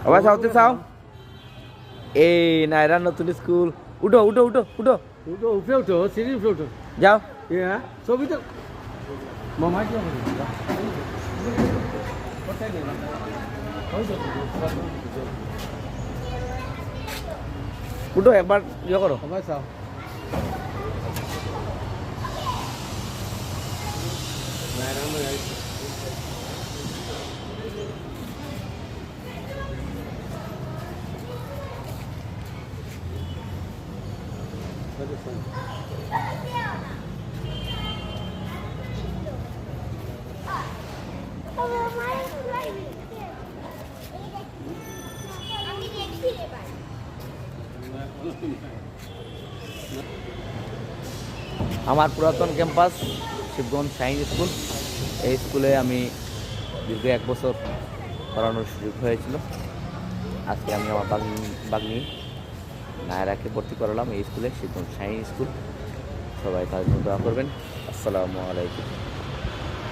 আবার সাউথে চাও এই নাইরা নতুন স্কুল উঠো উঠো উঠো উঠো উঠো উপরে উঠো সিঁড়ি উপরে উঠো যাও হ্যাঁ ছবি তো মামা কি উঠো একবার ইয়ে করো সবাই চাও আমার পুরাতন ক্যাম্পাস শিবগঞ্জ সায়েন্স স্কুল। এই স্কুলে আমি দীর্ঘ 1 বছর পড়ানোর সুযোগ হয়েছিল। আজকে আমি আমার বাগনি নায়রাকে ভর্তি করালাম এই স্কুলে, শিবগঞ্জ সায়েন্স স্কুল। সবাই তার জন্য দোয়া করবেন। আসসালামু আলাইকুম।